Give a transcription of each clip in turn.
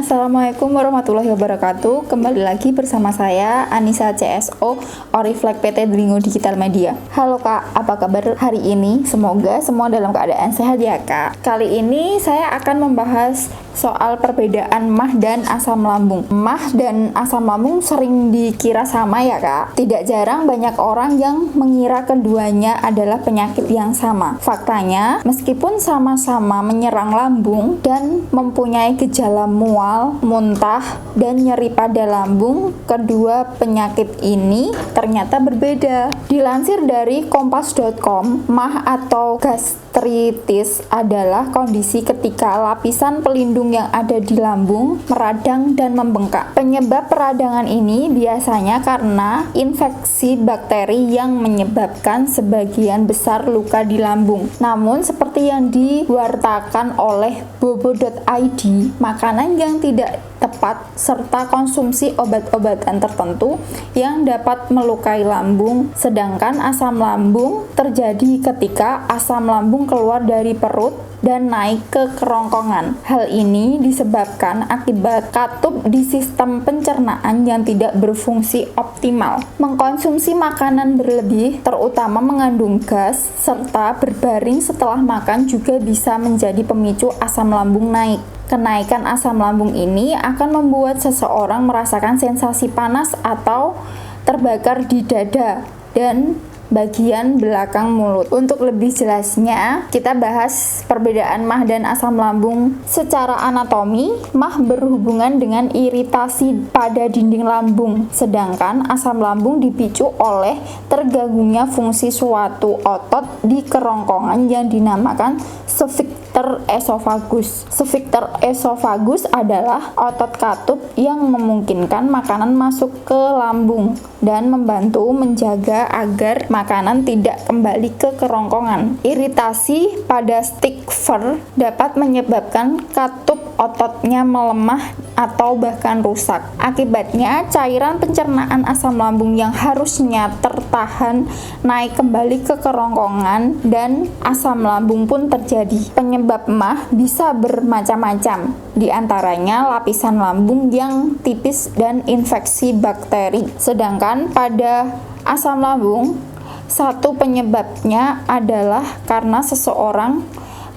Assalamualaikum warahmatullahi wabarakatuh. Kembali lagi bersama saya Anissa CSO Oriflek PT Dringo Digital Media. Halo Kak, apa kabar hari ini? Semoga semua dalam keadaan sehat ya Kak. Kali ini saya akan membahas soal perbedaan MAH dan asam lambung. MAH dan asam lambung sering dikira sama ya Kak. Tidak jarang banyak orang yang mengira keduanya adalah penyakit yang sama. Faktanya, meskipun sama-sama menyerang lambung dan mempunyai gejala mual, muntah, dan nyeri pada lambung, kedua penyakit ini ternyata berbeda. Dilansir dari kompas.com, MAH atau gastritis adalah kondisi ketika lapisan pelindung yang ada di lambung meradang dan membengkak. Penyebab peradangan ini biasanya karena infeksi bakteri yang menyebabkan sebagian besar luka di lambung. Namun, seperti yang diwartakan oleh bobo.id, makanan yang tidak tepat serta konsumsi obat-obatan tertentu yang dapat melukai lambung. Sedangkan asam lambung terjadi ketika asam lambung keluar dari perut dan naik ke kerongkongan. Hal ini disebabkan akibat katup di sistem pencernaan yang tidak berfungsi optimal. Mengkonsumsi makanan berlebih, terutama mengandung gas, serta berbaring setelah makan juga bisa menjadi pemicu asam lambung naik. Kenaikan asam lambung ini akan membuat seseorang merasakan sensasi panas atau terbakar di dada dan bagian belakang mulut. Untuk lebih jelasnya, kita bahas perbedaan MAH dan asam lambung. Secara anatomi, MAH berhubungan dengan iritasi pada dinding lambung, sedangkan asam lambung dipicu oleh terganggunya fungsi suatu otot di kerongkongan yang dinamakan sphincter esophagus. Sphincter esophagus adalah otot katup yang memungkinkan makanan masuk ke lambung dan membantu menjaga agar makanan tidak kembali ke kerongkongan. Iritasi pada sphincter dapat menyebabkan katup ototnya melemah atau bahkan rusak. Akibatnya, cairan pencernaan asam lambung yang harusnya tertahan naik kembali ke kerongkongan dan asam lambung pun terjadi. Penyebab MAH bisa bermacam-macam, di antaranya lapisan lambung yang tipis dan infeksi bakteri. Sedangkan pada asam lambung, satu penyebabnya adalah karena seseorang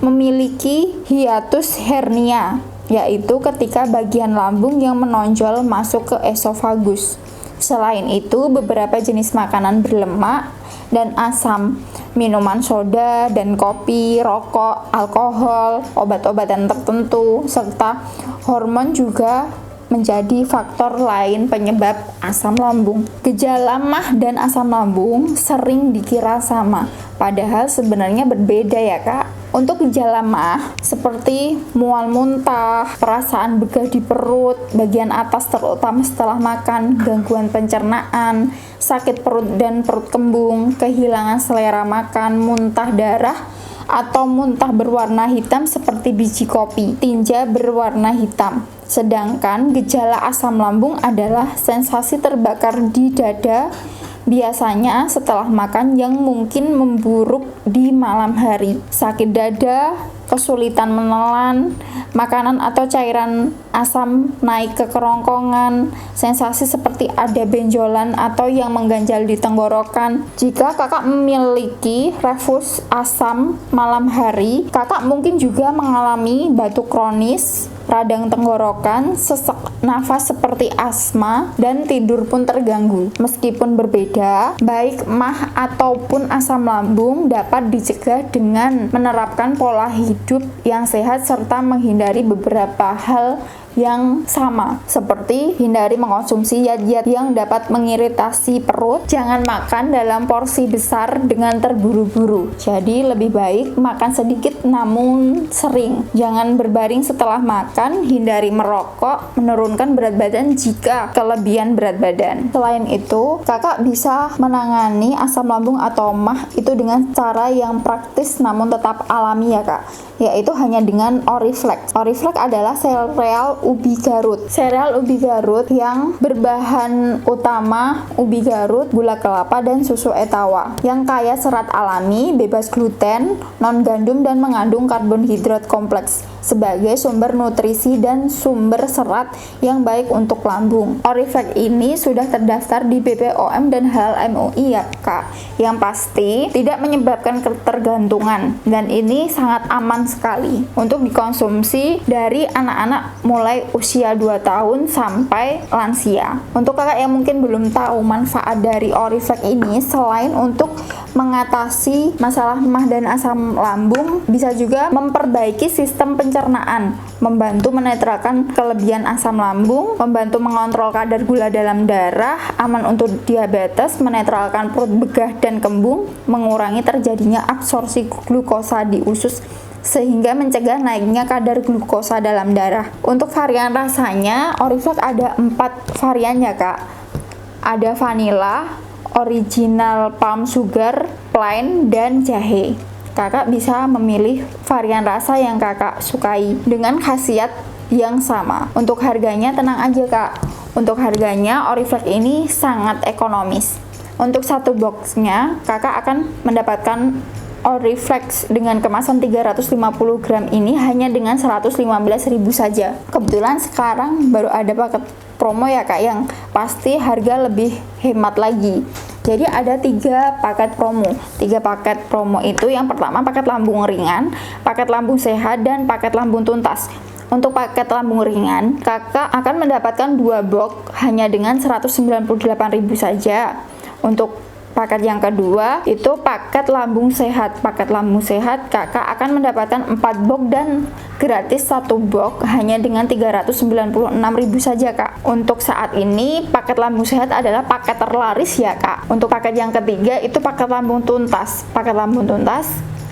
memiliki hiatus hernia, yaitu ketika bagian lambung yang menonjol masuk ke esofagus. Selain itu, beberapa jenis makanan berlemak dan asam, minuman soda dan kopi, rokok, alkohol, obat-obatan tertentu, serta hormon juga menjadi faktor lain penyebab asam lambung. Gejala MAH dan asam lambung sering dikira sama, padahal sebenarnya berbeda ya Kak. Untuk gejala MAH seperti mual muntah, perasaan begah di perut, bagian atas terutama setelah makan, gangguan pencernaan, sakit perut dan perut kembung, kehilangan selera makan, muntah darah, atau muntah berwarna hitam seperti biji kopi, tinja berwarna hitam. Sedangkan gejala asam lambung adalah sensasi terbakar di dada, biasanya setelah makan yang mungkin memburuk di malam hari, sakit dada, kesulitan menelan makanan atau cairan asam naik ke kerongkongan, sensasi seperti ada benjolan atau yang mengganjal di tenggorokan. Jika kakak memiliki reflux asam malam hari, kakak mungkin juga mengalami batuk kronis, radang tenggorokan, sesak nafas seperti asma, dan tidur pun terganggu. Meskipun berbeda, baik MAH ataupun asam lambung dapat dicegah dengan menerapkan pola hidup yang sehat serta menghindari beberapa hal yang sama, seperti hindari mengkonsumsi zat-zat yang dapat mengiritasi perut, jangan makan dalam porsi besar dengan terburu-buru. Jadi lebih baik makan sedikit namun sering. Jangan berbaring setelah makan, hindari merokok, menurunkan berat badan jika kelebihan berat badan. Selain itu, kakak bisa menangani asam lambung atau MAH itu dengan cara yang praktis namun tetap alami ya Kak, yaitu hanya dengan Oriflek. Oriflek adalah sereal ubi Garut. Sereal ubi Garut yang berbahan utama ubi Garut, gula kelapa, dan susu etawa yang kaya serat alami, bebas gluten, non gandum, dan mengandung karbohidrat kompleks. sebagai sumber nutrisi dan sumber serat yang baik untuk lambung. Oriflek ini sudah terdaftar di BPOM dan Halal MUI ya Kak. Yang pasti tidak menyebabkan ketergantungan dan ini sangat aman sekali untuk dikonsumsi dari anak-anak mulai usia 2 tahun sampai lansia. Untuk kakak yang mungkin belum tahu manfaat dari Oriflek ini, selain untuk mengatasi masalah mah dan asam lambung, bisa juga memperbaiki sistem pencernaan, membantu menetralkan kelebihan asam lambung, membantu mengontrol kadar gula dalam darah, aman untuk diabetes, menetralkan perut begah dan kembung, mengurangi terjadinya absorpsi glukosa di usus sehingga mencegah naiknya kadar glukosa dalam darah. Untuk varian rasanya, Oriflek ada 4 varian ya Kak. Ada vanilla, original palm sugar, plain, dan jahe. Kakak bisa memilih varian rasa yang kakak sukai dengan khasiat yang sama. Untuk harganya tenang aja Kak. Untuk harganya Oriflek ini sangat ekonomis. Untuk satu boxnya kakak akan mendapatkan Oriflek dengan kemasan 350 gram ini hanya dengan 115.000 saja. Kebetulan sekarang baru ada paket promo ya Kak, yang pasti harga lebih hemat lagi. Jadi ada 3 paket promo. 3 paket promo itu, yang pertama paket lambung ringan, paket lambung sehat, dan paket lambung tuntas. Untuk paket lambung ringan, kakak akan mendapatkan 2 box hanya dengan 198.000 saja. Untuk paket yang kedua itu paket lambung sehat. Paket lambung sehat kakak akan mendapatkan 4 box dan gratis 1 box hanya dengan 396.000 saja Kak. Untuk saat ini paket lambung sehat adalah paket terlaris ya Kak. Untuk paket yang ketiga itu paket lambung tuntas. Paket lambung tuntas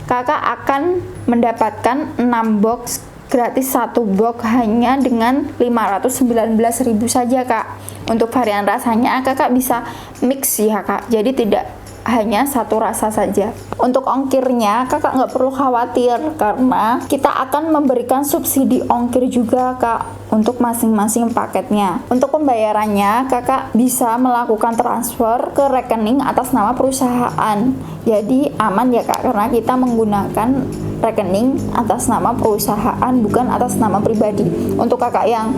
kakak akan mendapatkan 6 box gratis 1 box hanya dengan 519.000 saja Kak. Untuk varian rasanya kakak bisa mix ya Kak, jadi tidak hanya satu rasa saja. Untuk ongkirnya kakak nggak perlu khawatir karena kita akan memberikan subsidi ongkir juga Kak untuk masing-masing paketnya. Untuk pembayarannya kakak bisa melakukan transfer ke rekening atas nama perusahaan, jadi aman ya Kak, karena kita menggunakan rekening atas nama perusahaan bukan atas nama pribadi. Untuk kakak yang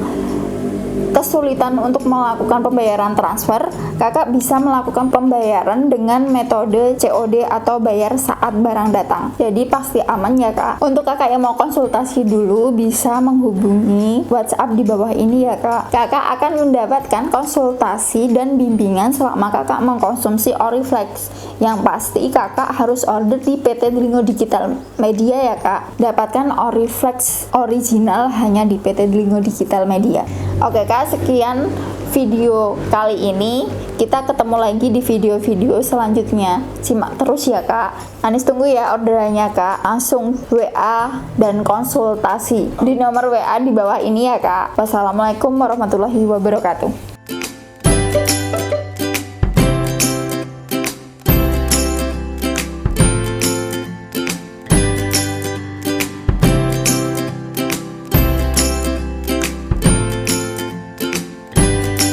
kesulitan untuk melakukan pembayaran transfer, kakak bisa melakukan pembayaran dengan metode COD atau bayar saat barang datang. Jadi pasti aman ya Kak. Untuk kakak yang mau konsultasi dulu bisa menghubungi WhatsApp di bawah ini ya Kak. Kakak akan mendapatkan konsultasi dan bimbingan selama kakak mengkonsumsi Oriflek. Yang pasti kakak harus order di PT Delingo Digital Media ya Kak. Dapatkan Oriflek original hanya di PT Delingo Digital Media. Oke Kak, sekian video kali ini. Kita ketemu lagi di video-video selanjutnya. Simak terus ya Kak. Anis tunggu ya orderannya Kak. Langsung WA dan konsultasi di nomor WA di bawah ini ya Kak. Wassalamualaikum warahmatullahi wabarakatuh.